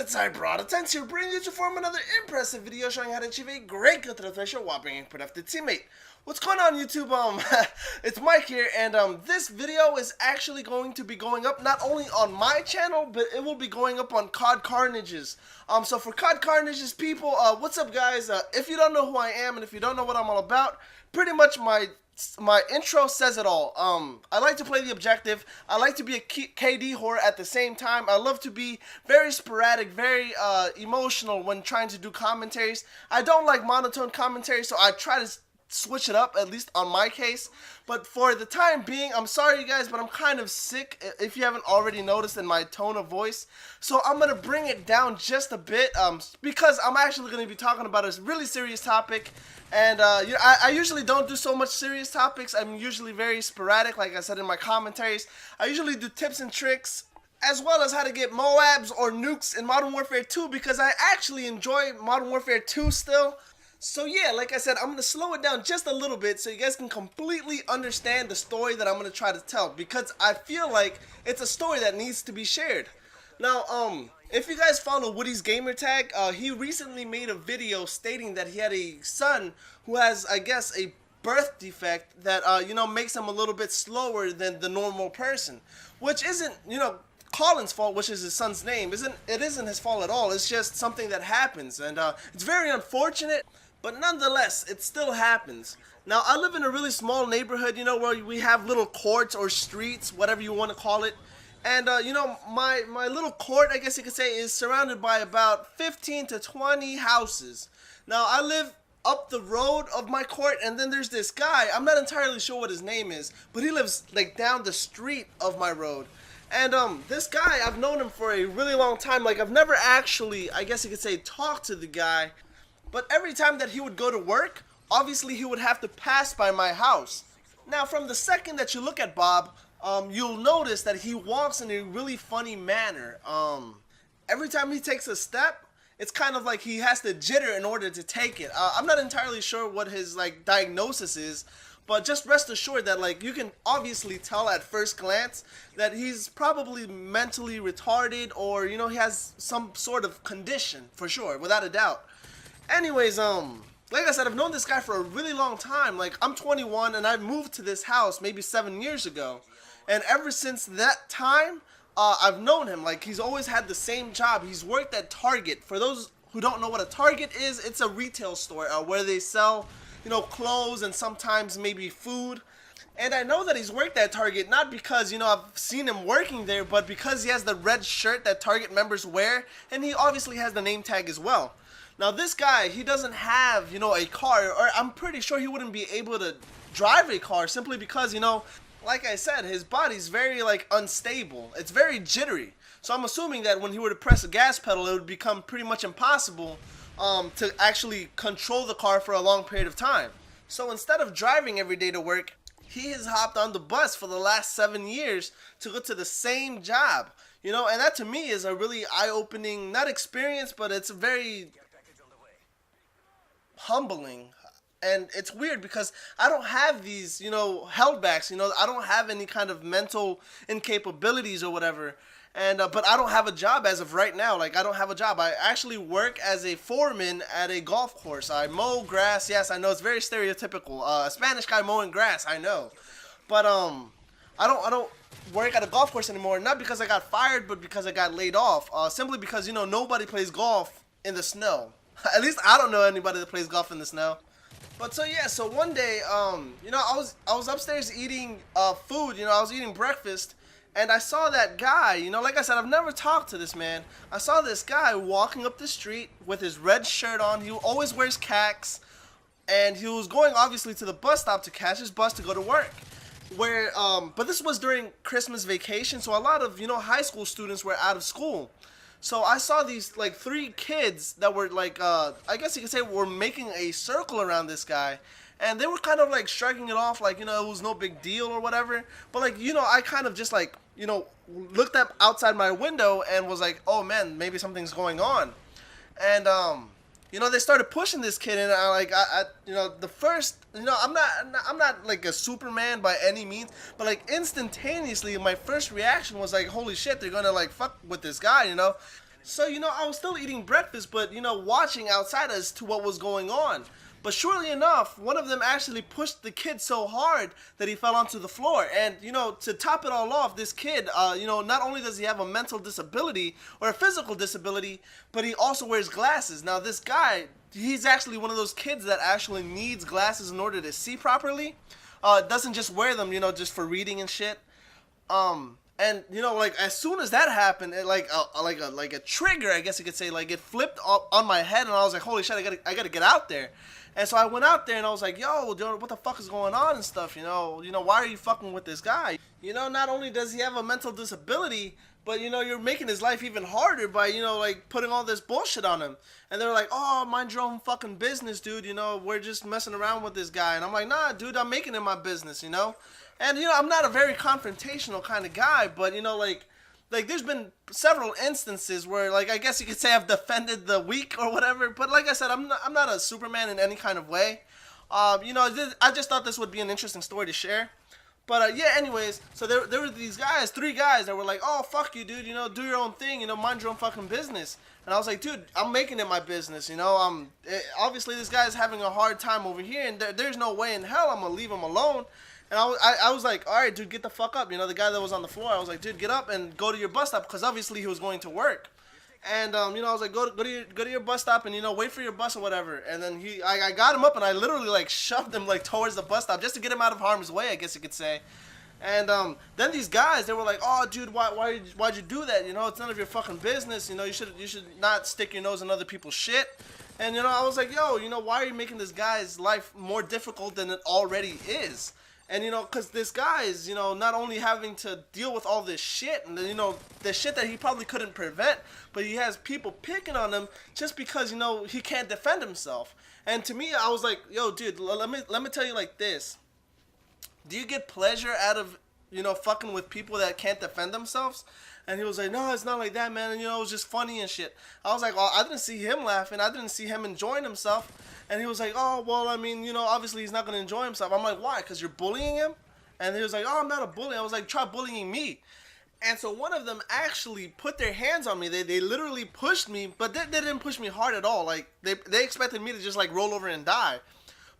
it's I brought attention here, bringing you to form another impressive video showing how to achieve a great kill threat ratio while being a productive teammate. What's going on, YouTube? It's Mike here, and this video is actually going to be going up not only on my channel, but it will be going up on COD Carnage's. So for COD Carnage's people, what's up, guys? If you don't know who I am and if you don't know what I'm all about, pretty much my intro says it all. I like to play the objective. I like to be a KD whore at the same time. I love to be very sporadic, very emotional when trying to do commentaries. I don't like monotone commentary, so I try to switch it up, at least on my case. But for the time being, I'm sorry you guys, but I'm kind of sick, if you haven't already noticed in my tone of voice. So I'm going to bring it down just a bit, because I'm actually going to be talking about a really serious topic. And I usually don't do so much serious topics. I'm usually very sporadic, like I said in my commentaries. I usually do tips and tricks, as well as how to get Moabs or nukes in Modern Warfare 2, because I actually enjoy Modern Warfare 2 still. So yeah, like I said, I'm going to slow it down just a little bit so you guys can completely understand the story that I'm going to try to tell, because I feel like it's a story that needs to be shared. Now, if you guys follow Woody's gamertag, he recently made a video stating that he had a son who has, I guess, a birth defect that, makes him a little bit slower than the normal person, which isn't, Colin's fault, which is his son's name. It isn't his fault at all. It's just something that happens, and it's very unfortunate. But nonetheless, it still happens. Now, I live in a really small neighborhood, where we have little courts or streets, whatever you want to call it. And, my little court, I guess you could say, is surrounded by about 15 to 20 houses. Now, I live up the road of my court, and then there's this guy. I'm not entirely sure what his name is, but he lives, like, down the street of my road. And, this guy, I've known him for a really long time. Like, I've never actually, I guess you could say, talked to the guy. But every time that he would go to work, obviously he would have to pass by my house. Now, from the second that you look at Bob, you'll notice that he walks in a really funny manner. Every time he takes a step, it's kind of like he has to jitter in order to take it. I'm not entirely sure what his, diagnosis is, but just rest assured that, you can obviously tell at first glance that he's probably mentally retarded, or, he has some sort of condition, for sure, without a doubt. Anyways, like I said, I've known this guy for a really long time. Like, I'm 21 and I moved to this house maybe 7 years ago. And ever since that time, I've known him. Like, he's always had the same job. He's worked at Target. For those who don't know what a Target is, it's a retail store where they sell, clothes and sometimes maybe food. And I know that he's worked at Target not because, I've seen him working there, but because he has the red shirt that Target members wear, and he obviously has the name tag as well. Now, this guy, he doesn't have, a car, or I'm pretty sure he wouldn't be able to drive a car simply because, like I said, his body's very, unstable. It's very jittery. So I'm assuming that when he were to press a gas pedal, it would become pretty much impossible to actually control the car for a long period of time. So instead of driving every day to work, he has hopped on the bus for the last 7 years to go to the same job. And that to me is a really eye-opening, not experience, but it's a very humbling. And it's weird because I don't have these, heldbacks, I don't have any kind of mental incapabilities or whatever. And, but I don't have a job as of right now. I don't have a job. I actually work as a foreman at a golf course. I mow grass. Yes, I know it's very stereotypical. A Spanish guy mowing grass, I know. But, I don't work at a golf course anymore. Not because I got fired, but because I got laid off. Simply because, nobody plays golf in the snow. At least I don't know anybody that plays golf in the snow. But so yeah, so one day, I was upstairs eating food, I was eating breakfast, and I saw that guy, like I said, I've never talked to this man. I saw this guy walking up the street with his red shirt on. He always wears khakis, and he was going obviously to the bus stop to catch his bus to go to work. But this was during Christmas vacation, so a lot of, high school students were out of school. So I saw these, 3 kids that were, I guess you could say were making a circle around this guy. And they were kind of, shrugging it off, it was no big deal or whatever. But, I kind of just, looked up outside my window and was like, oh, man, maybe something's going on. And, they started pushing this kid, and the first, I'm not a Superman by any means, but instantaneously, my first reaction was holy shit, they're gonna fuck with this guy, So, I was still eating breakfast, but, watching outside as to what was going on. But surely enough, one of them actually pushed the kid so hard that he fell onto the floor. And, to top it all off, this kid, not only does he have a mental disability or a physical disability, but he also wears glasses. Now, this guy, he's actually one of those kids that actually needs glasses in order to see properly. Doesn't just wear them, just for reading and shit. And like as soon as that happened, it like a trigger, I guess you could say, like it flipped up on my head, and I was like, holy shit, I gotta get out there. And so I went out there and I was like, yo, dude, what the fuck is going on and stuff, why are you fucking with this guy? Not only does he have a mental disability, but you're making his life even harder by, like putting all this bullshit on him. And they're like, oh, mind your own fucking business, dude, we're just messing around with this guy. And I'm like, nah, dude, I'm making it my business, And, I'm not a very confrontational kind of guy, but, like there's been several instances where, like, I guess you could say I've defended the weak or whatever. But like I said, I'm not a Superman in any kind of way. I just thought this would be an interesting story to share. But, yeah, anyways, so there were these guys, 3 guys that were like, oh, fuck you, dude, do your own thing, mind your own fucking business. And I was like, dude, I'm making it my business, obviously this guy's having a hard time over here, and there's no way in hell I'm going to leave him alone. And I was like, all right, dude, get the fuck up. The guy that was on the floor, I was like, dude, get up and go to your bus stop, because obviously he was going to work. And, I was like, go to your bus stop and, wait for your bus or whatever. And then I got him up and I literally, like, shoved him, like, towards the bus stop just to get him out of harm's way, I guess you could say. And, then these guys, they were like, oh, dude, why'd you do that? It's none of your fucking business. You should not stick your nose in other people's shit. And, I was like, yo, why are you making this guy's life more difficult than it already is? And, because this guy is, not only having to deal with all this shit and, the shit that he probably couldn't prevent, but he has people picking on him just because, he can't defend himself. And to me, I was like, yo, dude, let me tell you like this. Do you get pleasure out of, fucking with people that can't defend themselves? And he was like, no, it's not like that, man. And, it was just funny and shit. I was like, well, I didn't see him laughing. I didn't see him enjoying himself. And he was like, oh, well, I mean, obviously he's not going to enjoy himself. I'm like, why? Because you're bullying him? And he was like, oh, I'm not a bully. I was like, try bullying me. And so one of them actually put their hands on me. They literally pushed me, but they didn't push me hard at all. Like, they expected me to just, like, roll over and die.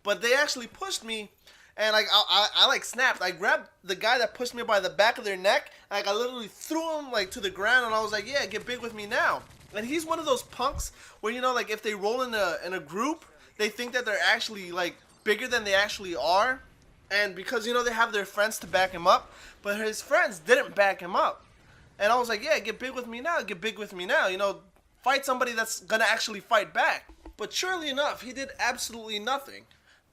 But they actually pushed me. And, like, I like, snapped. I grabbed the guy that pushed me by the back of their neck. And, like, I literally threw him, like, to the ground. And I was like, yeah, get big with me now. And he's one of those punks where, like, if they roll in a group, they think that they're actually, like, bigger than they actually are. And because, they have their friends to back him up. But his friends didn't back him up. And I was like, yeah, get big with me now. Get big with me now. Fight somebody that's going to actually fight back. But surely enough, he did absolutely nothing.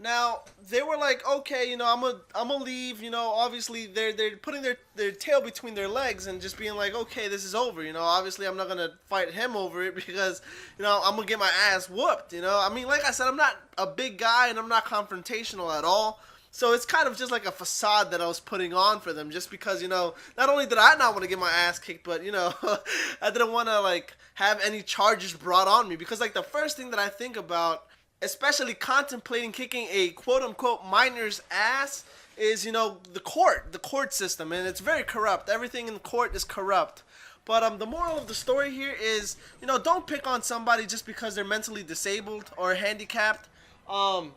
Now, they were like, okay, I'm gonna leave, obviously they're putting their tail between their legs and just being like, okay, this is over, obviously I'm not gonna fight him over it because, I'm gonna get my ass whooped, I mean, like I said, I'm not a big guy and I'm not confrontational at all, so it's kind of just like a facade that I was putting on for them just because, not only did I not want to get my ass kicked, but, I didn't want to, like, have any charges brought on me because, like, the first thing that I think about, especially contemplating kicking a quote-unquote minor's ass, is, the court system, and it's very corrupt. Everything in the court is corrupt. But the moral of the story here is, don't pick on somebody just because they're mentally disabled or handicapped. I'll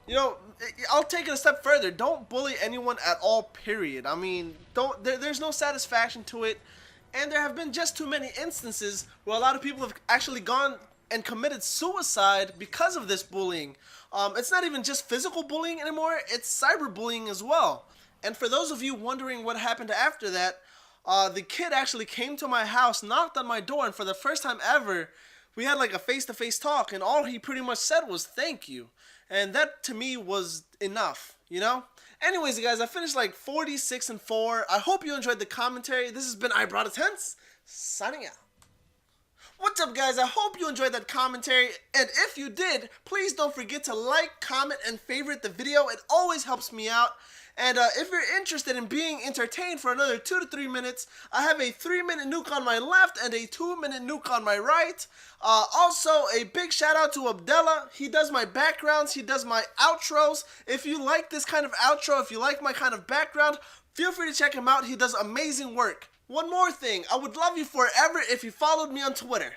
take it a step further. Don't bully anyone at all, period. I mean, there's no satisfaction to it, and there have been just too many instances where a lot of people have actually gone and committed suicide because of this bullying. It's not even just physical bullying anymore, it's cyberbullying as well. And for those of you wondering what happened after that, the kid actually came to my house, knocked on my door, and for the first time ever, we had like a face-to-face talk, and all he pretty much said was thank you. And that to me was enough, Anyways, guys, I finished like 46-4. I hope you enjoyed the commentary. This has been I Brought It Tense, signing out. What's up, guys? I hope you enjoyed that commentary, and if you did, please don't forget to like, comment, and favorite the video. It always helps me out. And if you're interested in being entertained for another 2 to 3 minutes, I have a 3-minute nuke on my left and a 2-minute nuke on my right. Also, a big shout out to Abdella. He does my backgrounds, he does my outros. If you like this kind of outro, if you like my kind of background, feel free to check him out. He does amazing work. One more thing, I would love you forever if you followed me on Twitter.